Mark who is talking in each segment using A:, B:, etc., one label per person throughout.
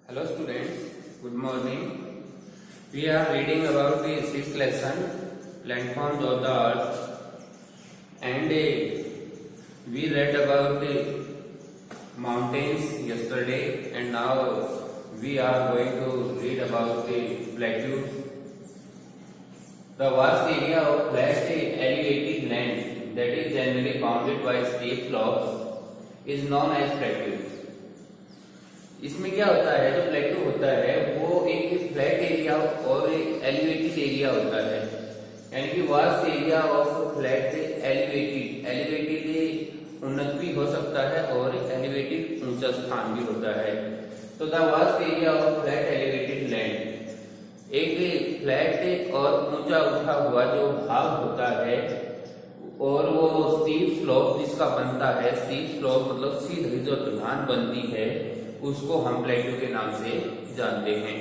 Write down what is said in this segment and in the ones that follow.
A: Hello students, good morning. We are reading about the sixth lesson, landforms of the earth, and we read about the mountains yesterday, and now we are going to read about the plateaus. The vast area of flat elevated land that is generally bounded by steep slopes is known as plateaus. इसमें क्या होता है, जो प्लेटू होता है वो एक flat area और एलिवेटेड एरिया होता है, यानी कि vast area of flat elevated उन्नत भी हो सकता है और एलिवेटेड ऊंचा स्थान भी होता है। तो the vast area of flat elevated land, एक फ्लैट और ऊंचा उठा हुआ जो भाग होता है और वो स्टीप स्लोप जिसका बनता है, स्टीप स्लोप मतलब सीधी जो ढलान बनती है उसको हम प्लेटू के नाम से जानते हैं।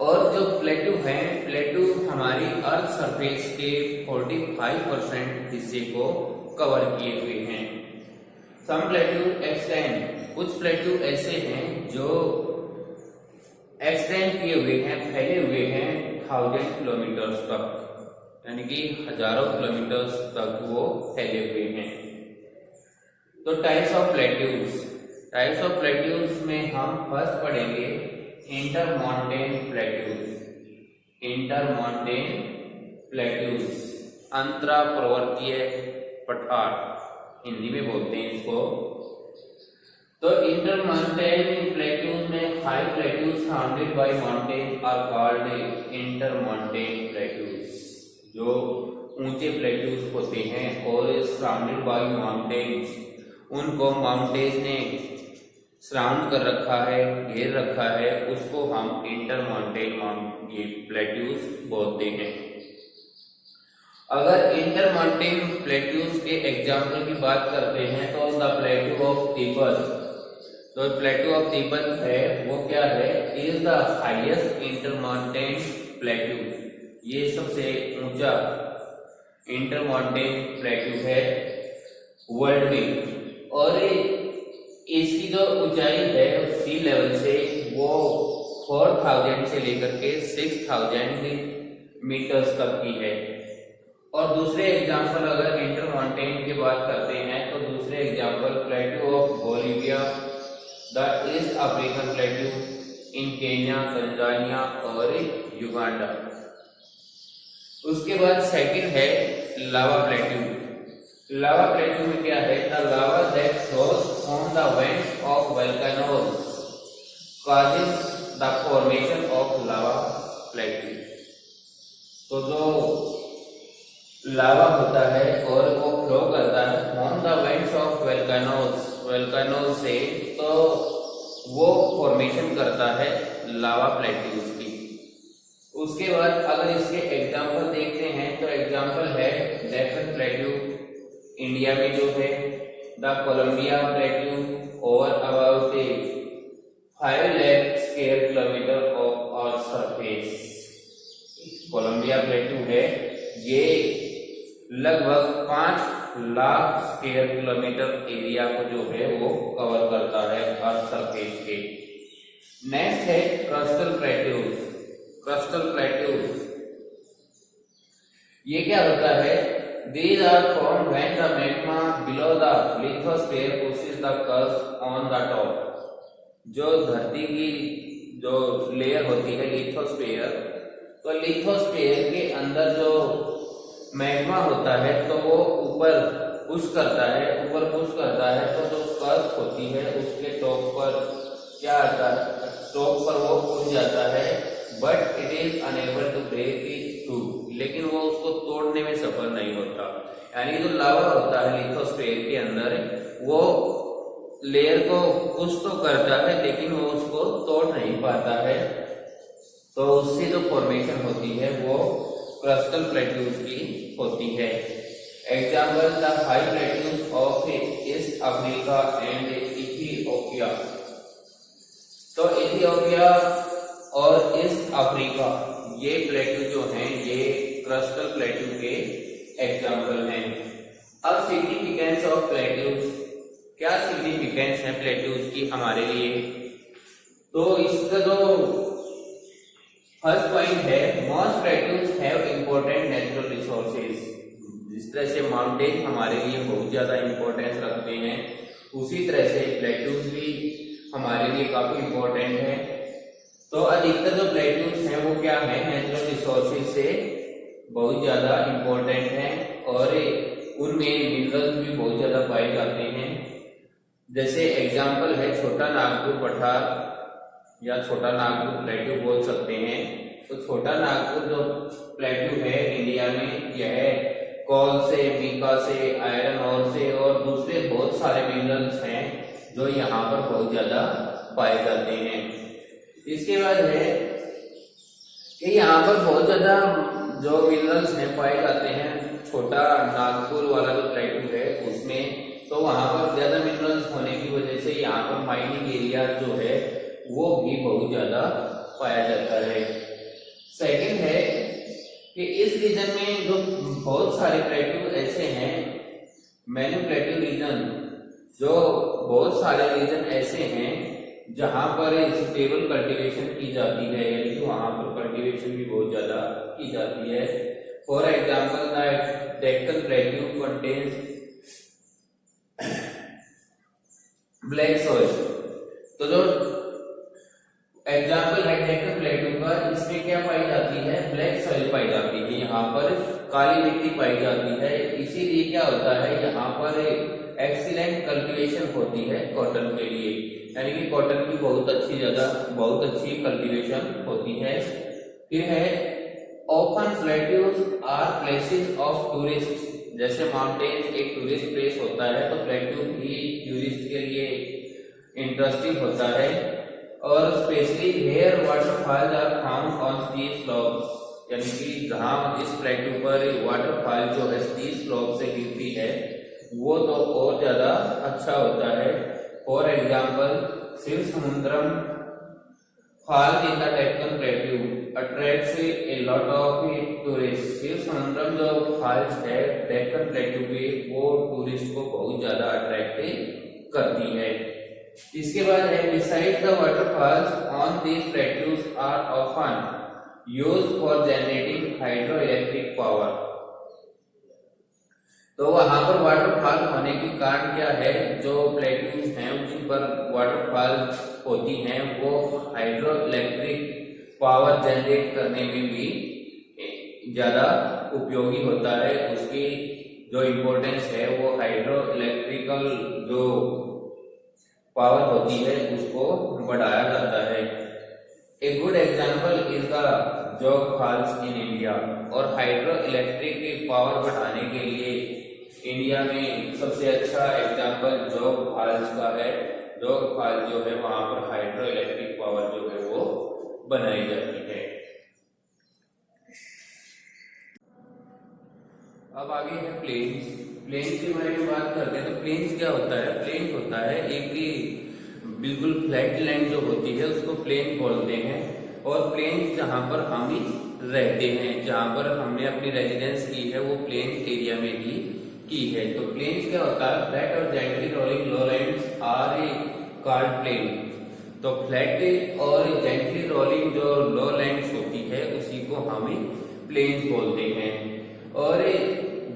A: और जो प्लेटू हैं, प्लेटू हमारी अर्थ सरफेस के 45% हिस्से को कवर किए हुए हैं। सम प्लेटू एक्सटेंड, कुछ प्लेटू ऐसे हैं जो एक्सटेंड किए हुए हैं, फैले हुए हैं 1000 किलोमीटर तक, यानी कि हजारों किलोमीटर तक वो फैले हुए हैं। तो types of plateaus, types of plateaus में हम फर्स्ट पढ़ेंगे इंटरमॉन्टेन प्लेट्यूज। इंटरमॉन्टेन प्लेट्यूज, अंतरा पर्वतीय पठार हिंदी में बोलते हैं इसको। तो इंटरमॉन्टेन प्लेट्यूज में 5 plateaus surrounded by mountain are called intermontane plateaus. जो ऊंचे प्लेट्यूज होते हैं और सराउंडेड बाय माउंटेन्स, उनको माउंटेन्स ने सराउंड कर रखा है, घेर रखा है, उसको हम इंटरमॉन्टेन ये प्लेट्यूज बोलते हैं। अगर इंटरमॉन्टेन प्लेट्यूज के एग्जाम्पल की बात करते हैं तो द प्लेट्यू ऑफ तिब्बत, तो प्लेट्यू ऑफ तिब्बत है वो क्या है, इज द हाईएस्ट इंटरमॉन्टेन प्लेट्यू, ये सबसे ऊंचा इंटरमॉन्टेन प्लेट्यू है वर्ल्ड में। और इसकी जो ऊंचाई है सी लेवल से वो 4000 से लेकर के 6000 मीटर्स तक की है। और दूसरे एग्जांपल अगर इंटरमॉन्टेन की बात करते हैं तो दूसरे example plateau of Bolivia, the east African plateau in Kenya, Tanzania और युगांडा। उसके बाद सेकंड है लावा प्लेट्यू। लावा प्लेट्यू में क्या है, the lava that flows on the vents of volcanoes causes the formation of lava plateau. तो जो लावा होता है और वो फ्लो करता है on the vents of volcanoes से, तो वो फॉर्मेशन करता है लावा प्लेट्यूज की। उसके बाद अगर इसके एग्जाम्पल देखते हैं तो एग्जाम्पल है डेक्कन प्लेट्यू इंडिया में जो है, the Columbia plateau over about 5 lakh square kilometer of earth surface. Columbia plateau है ये लगभग 5 लाख स्क्वायर किलोमीटर एरिया को जो है वो कवर करता है अर्थ सरफेस के। नेक्स्ट है क्रस्टल प्लेट्यूज। क्रस्टल प्लेट्यूज ये क्या होता है, these are formed when the magma below the lithosphere pushes the crust on the top। जो धरती की जो लेयर होती है लिथोस्फीयर, तो लिथोस्फीयर के अंदर जो मैग्मा होता है तो वो ऊपर पुश करता है, तो जो क्रस्ट होती है उसके टॉप पर क्या आता है, टॉप पर वो उठ जाता है, but it is unable to break it through, लेकिन वो उसको तोड़ने में सफल नहीं होता। यानी जो लावा होता है लिथोस्फीयर के अंदर वो लेयर को पुश तो करता है लेकिन वो उसको तोड़ नहीं पाता है, तो उससे जो फॉर्मेशन होती है वो क्रस्टल प्लेट्यूज की होती है। Example the high plateaus of east Africa and Ethiopia. तो इथियोपिया और ईस्ट अफ्रीका ये प्लेट्यू जो हैं ये क्रस्टल प्लेट्यू के एग्जाम्पल हैं। अब सिग्निफिकेंस ऑफ प्लेट्यूज, क्या सिग्निफिकेंस है प्लेट्यूज की हमारे लिए। तो इसका जो फर्स्ट पॉइंट है, most plateaus have important natural resources. जिस तरह से माउंटेन हमारे लिए बहुत ज्यादा इंपॉर्टेंस रखते हैं, उसी तरह से प्लेट्यूज भी हमारे लिए काफी इंपॉर्टेंट है। तो अधिकतर जो प्लेट्यूज हैं वो क्या है, नेचुरल रिसोर्सेज से बहुत ज्यादा इंपॉर्टेंट है और उनमें मिनरल्स भी बहुत ज्यादा पाए जाते हैं। जैसे एग्जांपल है छोटा नागपुर पठार या छोटा नागपुर प्लेट्यू बोल सकते हैं। तो छोटा नागपुर जो प्लेट्यू है इंडिया में, यह कोल से, मिका से, आयरन ओर से और दूसरे बहुत सारे मिनरल्स हैं जो यहाँ पर बहुत ज्यादा पाए जाते हैं। इसके बाद है कि यहाँ पर बहुत ज्यादा जो मिनरल्स हैं पाए जाते हैं छोटा नागपुर वाला जो प्लेट्यू है उसमें। तो वहां पर ज्यादा मिनरल्स होने की वजह से यहाँ पर माइनिंग एरिया जो है वो भी बहुत ज्यादा पाया जाता है। सेकंड है कि इस रीजन में जो बहुत सारे प्लेट्यू ऐसे हैं, मैन्यू प्लेट्यू रीजन, जो बहुत सारे रीजन ऐसे हैं जहां पर स्टेबल कल्टीवेशन की जाती है, यानी कि वहां पर कल्टीवेशन भी बहुत ज्यादा की जाती है। For example the Deccan plateau contains black soil. तो जो एग्जाम्पल है डेक्कन प्लेट्यू का, इसमें क्या पाई जाती है, ब्लैक सॉइल पाई जाती है, यहाँ पर काली मिट्टी पाई जाती है। इसीलिए क्या होता है, यहाँ पर एक्सीलेंट कल्टीवेशन होती है कॉटन के लिए, यानी कि कॉटन की बहुत अच्छी कल्टीवेशन होती है। फिर है often plateaus are places of tourist. जैसे माउंटेन एक टूरिस्ट प्लेस होता है, तो प्लेट्यू भी टूरिस्ट के लिए इंटरेस्टिंग होता है। और specially here waterfalls are found on steep slopes, यानी कि जहां इस प्लेट्यू पर वाटरफॉल जो है स्टीप स्लोप से गिरती है वो तो और ज्यादा अच्छा होता है। For example Shivasamudram falls in the Deccan plateau attracts a lot of tourist. Shivasamudram जो फॉल्स है डेक्कन प्लेट्यू पे, वो टूरिस्ट को बहुत ज्यादा अट्रैक्ट करती है। इसके बाद है beside the waterfalls on these plateaus are often used for generating hydro electric power. तो वहां पर वाटरफॉल होने के कारण क्या है, जो प्लेट्यूज हैं जिन पर वाटरफॉल होती हैं वो हाइड्रो इलेक्ट्रिक पावर जनरेट करने में भी ज्यादा उपयोगी होता है। उसकी जो इम्पोर्टेंस है वो हाइड्रो इलेक्ट्रिकल जो पावर होती है उसको बढ़ाया जाता है। A good example is the जोग फॉल्स इन इंडिया। और हाइड्रो इलेक्ट्रिक पावर बढ़ाने के लिए इंडिया में सबसे अच्छा एग्जाम्पल जोग फॉल्स का है। जोग फॉल्स जो है वहां पर हाइड्रो इलेक्ट्रिक पावर जो है वो बनाई जाती है। अब आगे है प्लेन्स। प्लेन्स के बारे में बात करते हैं तो प्लेन्स क्या होता है, प्लेन होता है एक बिल्कुल फ्लैट लैंड जो होती है उसको प्लेन बोलते हैं। और प्लेन जहां पर हम रहते हैं, जहां पर हमने अपनी रेजिडेंस की है वो प्लेन एरिया में ही की है। तो प्लेन्स क्या होता है, फ्लैट और gently rolling lowlands are called plain. तो फ्लैट और जेंटली रोलिंग जो लोलैंड्स होती है उसी को हम प्लेन्स बोलते हैं। और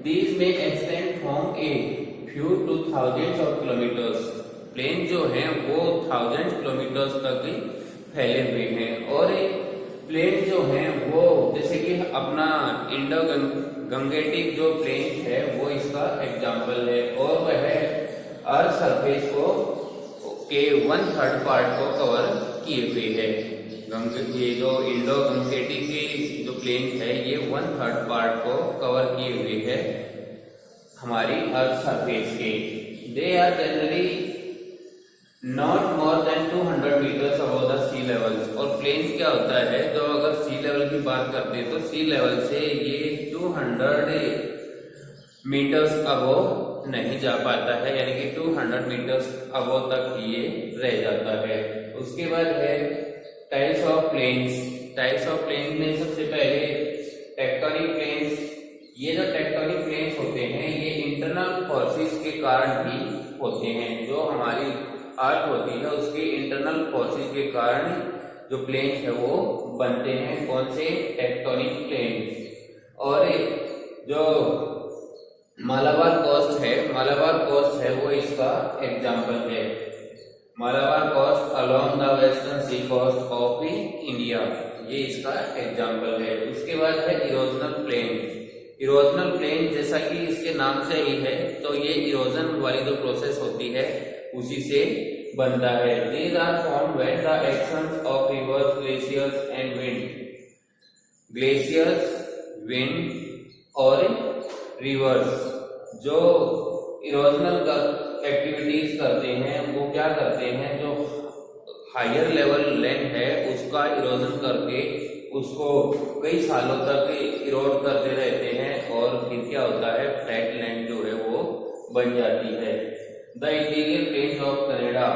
A: these may extend from a few to thousands of kilometers। Plain जो हैं वो 1000 किलोमीटर्स तक फैले हुए हैं। और प्लेन जो हैं वो जैसे कि अपना इंडो गंगेटिक जो प्लेन है वो इसका एग्जाम्पल है। और वह अर्थ सरफेस को के 1/3 पार्ट को कवर किए हुए है। ये जो इंडो गंगेटिक की जो प्लेन है ये 1/3 पार्ट को कवर किए हुए है हमारी अर्थ सरफेस के। They are generally not more than 200 meters above the sea level. और प्लेन्स क्या होता है, जो अगर सी लेवल की बात करते हैं तो सी लेवल से ये 200 मीटर्स अबव नहीं जा पाता है, यानी कि 200 मीटर्स अबव तक ये रह जाता है। उसके बाद है types of plains. Types of plains में सबसे पहले टेक्टोनिक प्लेन्स। ये जो टेक्टोनिक प्लेन्स होते हैं ये इंटरनल फोर्सेस के कारण भी होते हैं। जो हमारी अर्थ होती है उसके इंटरनल फोर्सेस के कारण जो प्लेन्स है वो बनते हैं। कौन से? Tectonic plains. और जो मालाबार कोस्ट है वो इसका एग्जाम्पल है। Malabar coast along the western sea coast of India, ये इसका एग्जाम्पल है। उसके बाद है इरोजनल प्लेन्स। इरोजनल प्लेन जैसा कि इसके नाम से ही है, तो ये इरोजन वाली जो प्रोसेस होती है उसी से बनता है। These are formed when the actions of rivers, glaciers and wind, glaciers, wind और रिवर्स जो इरोजनल एक्टिविटीज करते हैं वो क्या करते हैं, जो हायर लेवल लैंड है उसका इरोजन करके उसको कई सालों तक इरोड करते रहते हैं और फिर क्या होता है, फ्लैट लैंड जो है वो बन जाती है। The interior plain of Canada,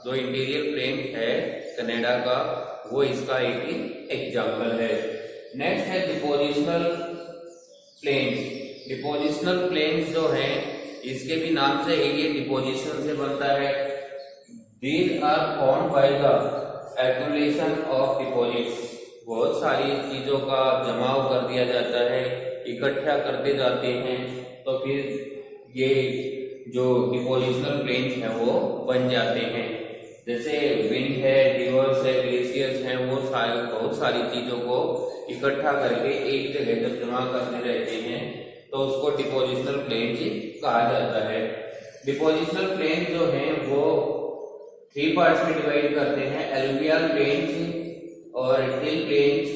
A: जो इंटीरियर प्लेन है कनाडा का, वो इसका एक एग्जाम्पल है। नेक्स्ट है डिपोजिशनल प्लेन्स। डिपोजिशनल प्लेन्स जो है इसके भी नाम से ये डिपोजिशन से बनता है। These are formed by the accumulation of deposits, बहुत सारी चीजों का जमाव कर दिया जाता है, इकट्ठा करते जाते हैं, तो फिर ये जो डिपोजिशनल प्लेन्स हैं वो बन जाते हैं। जैसे विंड है, रिवर्स है, ग्लेशियर्स हैं, वो बहुत सारी चीजों को इकट्ठा करके एक जगह जब जमा करते रहते हैं तो उसको डिपोजिशनल प्लेन्स कहा जाता है। डिपोजिशनल प्लेन्स जो हैं वो 3 पार्ट्स में डिवाइड करते हैं, एलुवियल प्लेन्स और हिल प्लेन्स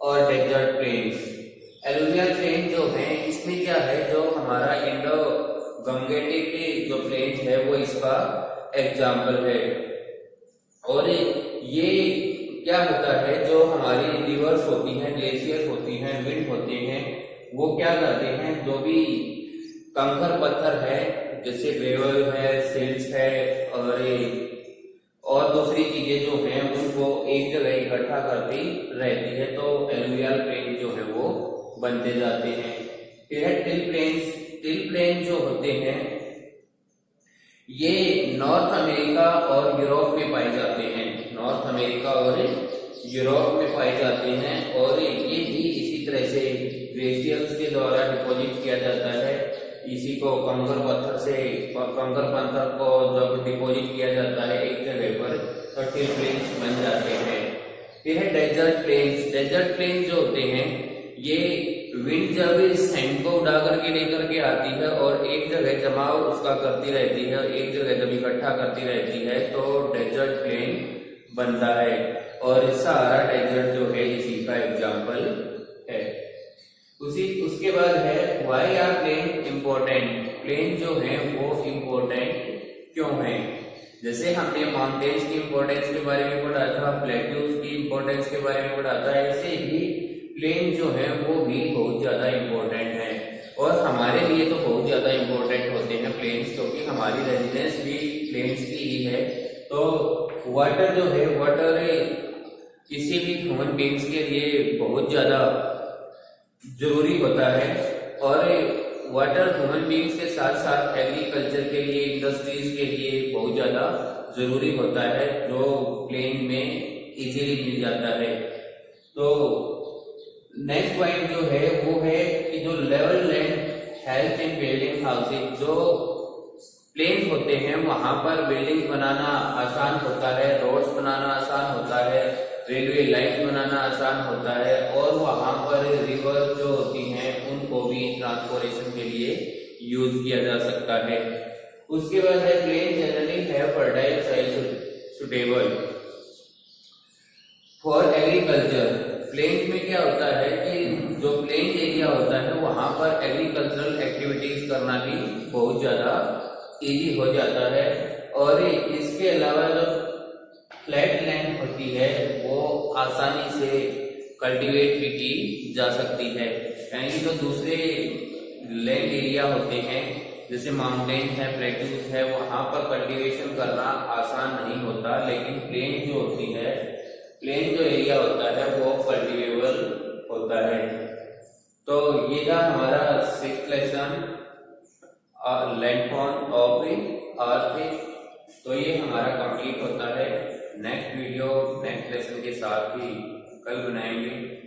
A: और डेजर्ट प्लेन्स। एलुवियल प्लेन जो है इसमें क्या है, जो हमारा इंडो गंगेटिक जो प्लेन्स है वो इसका एग्जाम्पल है। और ये क्या होता है, जो हमारी रिवर्स होती हैं, ग्लेशियर्स होती हैं, विंड होते हैं, वो क्या करते हैं, जो भी कंकड़ पत्थर है जैसे ग्रेवल है, सिल्ट्स है और दूसरी चीजें जो हैं उनको एक जगह इकट्ठा करती रहती है, तो एलुवियल प्लेन जो है वो बनते जाते हैं। फिर है टिल प्लेन्स। टिल प्लेन जो होते हैं ये नॉर्थ अमेरिका और यूरोप में पाए जाते हैं, नॉर्थ अमेरिका और यूरोप में पाए जाते हैं, और ये भी इसी तरह से ग्लेशियर्स के द्वारा डिपॉजिट किया जाता है। इसी को कंकड़ पत्थर को जब डिपॉजिट किया जाता है एक जगह पर तो टिल प्लेन्स बन जाते हैं। फिर है डेजर्ट प्लेन्स। डेजर्ट प्लेन जो होते हैं ये विंड जब सैंड को उड़ा करके लेकर के आती है और एक जगह जमाव उसका करती रहती है, एक जगह जब इकट्ठा करती रहती है तो डेजर्ट प्लेन बनता है, और सहारा डेजर्ट जो है इसी का एग्जाम्पल है। उसके बाद है why are plain important. Plain जो है वो इम्पोर्टेंट क्यों है? जैसे हमने माउंटेन्स की इम्पोर्टेंस के बारे में पढ़ा था, प्लेट्यूज की इम्पोर्टेंस के बारे में पढ़ा था, ऐसे ही प्लेन जो है वो भी बहुत ज्यादा इम्पोर्टेंट है, और हमारे लिए तो बहुत ज्यादा इम्पोर्टेंट होते हैं प्लेन्स, क्योंकि हमारी रेजिडेंस भी प्लेन्स की ही है। तो वाटर जो है, वाटर किसी भी ह्यूमन बींग्स के लिए बहुत ज्यादा जरूरी होता है, और वाटर ह्यूमन बींग्स के साथ साथ एग्रीकल्चर के लिए, इंडस्ट्रीज के लिए बहुत ज्यादा जरूरी होता है, जो प्लेन में इजीली मिल जाता है। तो नेक्स्ट पॉइंट जो है वो है कि जो level land help in building houses, जो प्लेन होते हैं वहां पर बिल्डिंग बनाना आसान होता है, रोड्स बनाना आसान होता है, रेलवे लाइन बनाना आसान होता है, और वहां पर रिवर जो होती हैं उनको भी ट्रांसपोर्टेशन के लिए यूज किया जा सकता है। उसके बाद है प्लेन जनरली है fertile soil suitable for agriculture. Plain में क्या होता है कि जो प्लेन एरिया होता है वहां पर एग्रीकल्चरल एक्टिविटीज करना भी बहुत ज्यादा इजी हो जाता है, और इसके अलावा जो फ्लैट लैंड होती है वो आसानी से कल्टीवेट भी की जा सकती है। यानी जो दूसरे लैंड एरिया होते हैं जैसे माउंटेन है, प्लेट्यूज है, वहां पर कल्टीवेशन करना आसान नहीं होता, लेकिन प्लेन जो होती है, प्लेन जो एरिया होता है वो कल्टीवेबल होता है। तो ये था हमारा 6th lesson landform of earth. तो ये हमारा कंप्लीट होता है। नेक्स्ट वीडियो नेक्स्ट लेसन के साथ ही कल बनाएंगे।